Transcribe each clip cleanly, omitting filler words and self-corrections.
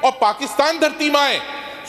और पाकिस्तान धरती माँ है।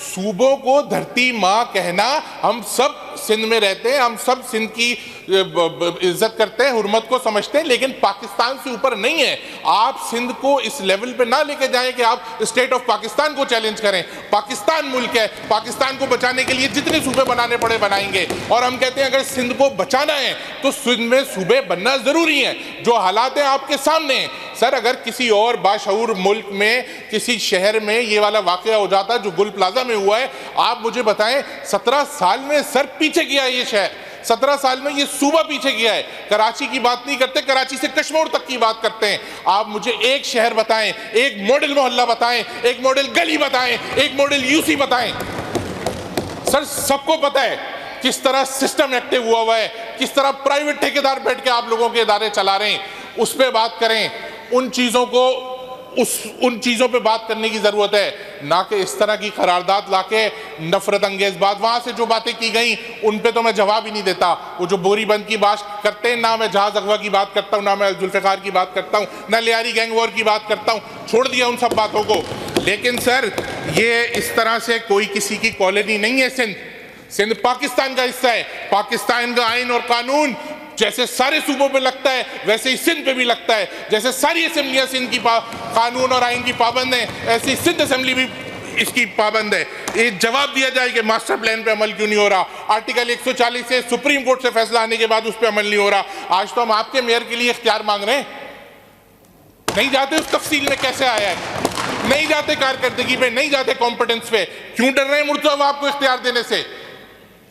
सूबों को धरती माँ कहना, हम सब सिंध में रहते हैं, हम सब सिंध की इज्जत करते हैं, हुर्मत को समझते हैं, लेकिन पाकिस्तान से ऊपर नहीं है। आप सिंध को इस लेवल पे ना लेके जाएं कि आप स्टेट ऑफ पाकिस्तान को चैलेंज करें। पाकिस्तान मुल्क है, पाकिस्तान को बचाने के लिए जितने सूबे बनाने पड़े बनाएंगे। और हम कहते हैं अगर सिंध को बचाना है तो सिंध में सूबे बनना जरूरी है। जो हालात है आपके सामने हैं। सर, अगर किसी और बाशऊर मुल्क में, किसी शहर में ये वाला वाकया हो जाता जो गुल प्लाजा में हुआ है, आप मुझे बताएं 17 साल में सर पीछे गया ये शहर, 17 साल में ये सूबा पीछे गया है। कराची की बात नहीं करते, कराची से कश्मीर तक की बात करते हैं। आप मुझे एक शहर बताएं, एक मॉडल मोहल्ला बताएं, एक मॉडल गली बताएं, एक मॉडल यूसी बताएं। सर, सबको पता है किस तरह सिस्टम एक्टिव हुआ है, किस तरह प्राइवेट ठेकेदार बैठ के आप लोगों के इदारे चला रहे हैं। उस पर बात करें, उन चीजों पे बात करने की जरूरत है, ना कि इस तरह की करारदाद लाके नफरत अंगेज बात। वहां से जो बातें की गई उन पे तो मैं जवाब ही नहीं देता। वो जो बोरीबंद की बात करते हैं, ना मैं जहाज अगवा की बात करता हूँ, ना मैं जुल्फिकार की बात करता हूँ, ना लियारी गैंग वॉर की बात करता हूँ, छोड़ दिया उन सब बातों को। लेकिन सर, ये इस तरह से कोई किसी की कॉलोनी नहीं है। सिंध पाकिस्तान का हिस्सा है। पाकिस्तान का आइन और कानून जैसे सारे सूबों पे लगता है, वैसे ही सिंध पे भी लगता है। जैसे सारी असेंबलियां सिंध की कानून और आइन की पाबंद है, ऐसी सिंध असेंबली भी इसकी पाबंद है। ये जवाब दिया जाए कि मास्टर प्लान पे अमल क्यों नहीं हो रहा। आर्टिकल 140 से सुप्रीम कोर्ट से फैसला आने के बाद उस पर अमल नहीं हो रहा। आज तो हम आपके मेयर के लिए इख्तियार मांग रहे हैं, नहीं जाते उस तफसील में कैसे आया है, नहीं जाते कारकर्दगी पे, नहीं जाते कॉम्पिटेंस पे। क्यों डर रहे हैं मुर्तज़ा आपको इख्तियार देने से?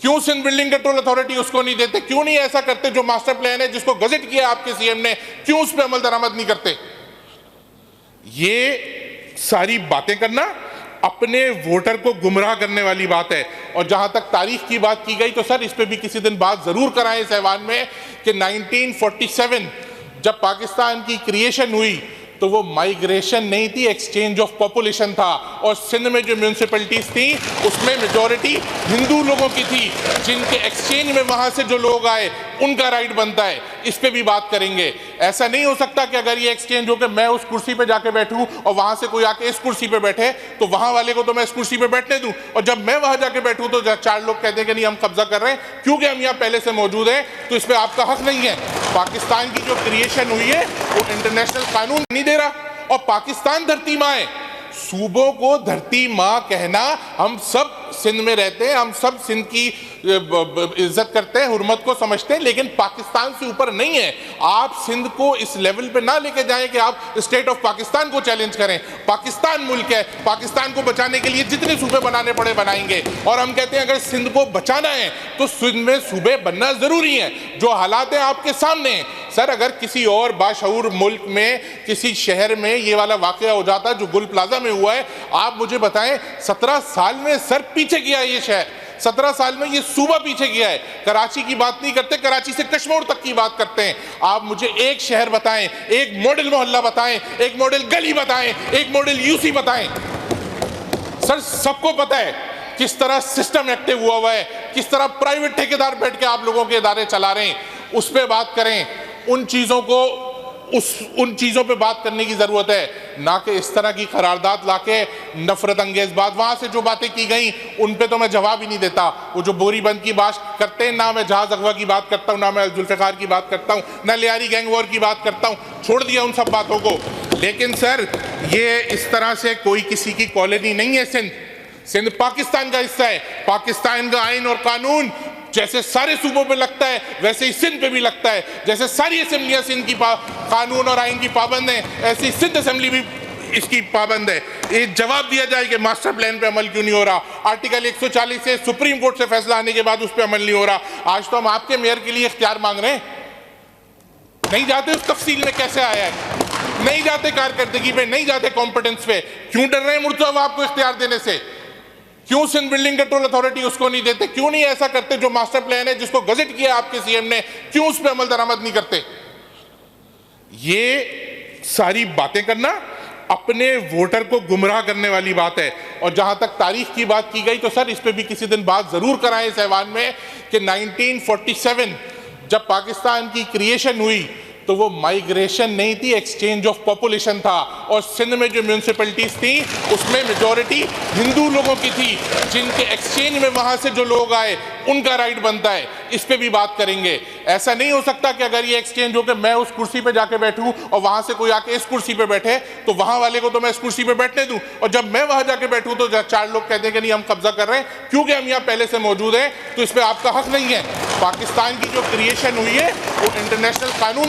क्यों सिंध बिल्डिंग कंट्रोल अथॉरिटी उसको नहीं देते? क्यों नहीं ऐसा करते जो मास्टर प्लान है जिसको गजट किया आपके सीएम ने, क्यों उस पर अमल दरामद नहीं करते? ये सारी बातें करना अपने वोटर को गुमराह करने वाली बात है। और जहां तक तारीख की बात की गई तो सर, इस पे भी किसी दिन बात जरूर कराएं इस ऐवान में कि 1947 जब पाकिस्तान की क्रिएशन हुई तो वो माइग्रेशन नहीं थी, एक्सचेंज ऑफ पॉपुलेशन था। और सिंध में जो म्यूनिसिपैलिटीज थी उसमें मेजॉरिटी हिंदू लोगों की थी, जिनके एक्सचेंज में वहां से जो लोग आए उनका राइट बनता है। इस पे भी बात करेंगे। ऐसा नहीं हो सकता कि अगर ये एक्सचेंज हो के मैं उस कुर्सी पे जाके बैठूं और वहां से कोई आके इस कुर्सी पे बैठे तो वहां वाले को तो मैं इस कुर्सी पे बैठने दूं, और जब मैं वहां जाके बैठूं तो 4 लोग कहते हैं कि नहीं हम कब्जा कर रहे हैं क्योंकि हम यहाँ पहले से मौजूद हैं। तो इस पर आपका हक नहीं है। पाकिस्तान की जो क्रिएशन हुई है वो इंटरनेशनल कानून नहीं दे रहा। और पाकिस्तान धरती माँ है। सूबों को धरती माँ कहना, हम सब सिंध में रहते हैं, हम सब सिंध की इज्जत करते हैं, हुर्मत को समझते हैं, लेकिन पाकिस्तान से ऊपर नहीं है। आप सिंध को इस लेवल पे ना लेके जाएं कि आप स्टेट ऑफ पाकिस्तान को चैलेंज करें। पाकिस्तान मुल्क है, पाकिस्तान को बचाने के लिए जितने सूबे बनाने पड़े बनाएंगे। और हम कहते हैं अगर सिंध को बचाना है तो सिंध में सूबे बनना जरूरी है। जो हालात है आपके सामने हैं। सर, अगर किसी और बाशऊर मुल्क में, किसी शहर में ये वाला वाकया हो जाता जो गुल प्लाजा में हुआ है, आप मुझे बताएं 17 साल में सर पीछे गया ये शहर, 17 साल में ये सूबा पीछे गया है। कराची की बात नहीं करते, कराची से कश्मीर तक की बात करते हैं। आप मुझे एक शहर बताएं, एक मॉडल मोहल्ला बताएं, एक मॉडल गली बताएं, एक मॉडल यूसी बताएं। सर, सबको पता है किस तरह सिस्टम एक्टिव हुआ है, किस तरह प्राइवेट ठेकेदार बैठ के आप लोगों के इदारे चला रहे हैं। उस पर बात करें, उन चीजों पे बात करने की जरूरत है, ना कि इस तरह की करारदाद लाके नफरत अंगेज बात। वहां से जो बातें की गई उन पे तो मैं जवाब ही नहीं देता। वो जो बोरीबंद की बात करते हैं, ना मैं जहाज अगवा की बात करता हूँ, ना मैं जुल्फिकार की बात करता हूँ, ना लियारी गैंग वॉर की बात करता हूँ, छोड़ दिया उन सब बातों को। लेकिन सर, ये इस तरह से कोई किसी की कॉलोनी नहीं है। सिंध पाकिस्तान का हिस्सा है। पाकिस्तान का आइन और कानून जैसे सारे सूबों पे लगता है, वैसे ही सिंध पे भी लगता है। जैसे सारी असेंबलियां सिंध की कानून और आइन की पाबंद है, ऐसी सिंध असेंबली भी इसकी पाबंद है। ये जवाब दिया जाए कि मास्टर प्लान पे अमल क्यों नहीं हो रहा। आर्टिकल 140 से सुप्रीम कोर्ट से फैसला आने के बाद उस पर अमल नहीं हो रहा। आज तो हम आपके मेयर के लिए इख्तियार मांग रहे हैं, नहीं जाते उस तफसील में कैसे आया है, नहीं जाते कारकर्दगी पे, नहीं जाते कॉम्पिटेंस पे। क्यों डर रहे हैं मुर्तज़ा आपको इख्तियार देने से? क्यों सिंध बिल्डिंग कंट्रोल अथॉरिटी उसको नहीं देते? क्यों नहीं ऐसा करते जो मास्टर प्लान है जिसको गजट किया आपके सीएम ने, क्यों उस पर अमल दरामद नहीं करते? ये सारी बातें करना अपने वोटर को गुमराह करने वाली बात है। और जहां तक तारीख की बात की गई तो सर, इस पे भी किसी दिन बात जरूर कराएं इस ऐवान में कि 1947 जब पाकिस्तान की क्रिएशन हुई तो वो माइग्रेशन नहीं थी, एक्सचेंज ऑफ पॉपुलेशन था। और सिंध में जो म्यूनिसिपैलिटीज थी उसमें मेजॉरिटी हिंदू लोगों की थी, जिनके एक्सचेंज में वहां से जो लोग आए उनका राइट बनता है। इस पे भी बात करेंगे। ऐसा नहीं हो सकता कि अगर ये एक्सचेंज हो के मैं उस कुर्सी पे जाके बैठूं और वहां से कोई आके इस कुर्सी पे बैठे तो वहां वाले को तो मैं इस कुर्सी पे बैठने दूं, और जब मैं वहां जाके बैठूं तो चार लोग कहते हैं कि नहीं हम कब्जा कर रहे हैं क्योंकि हम यहाँ पहले से मौजूद हैं, तो इस पे आपका हक नहीं है। पाकिस्तान की जो क्रिएशन हुई है वो इंटरनेशनल कानून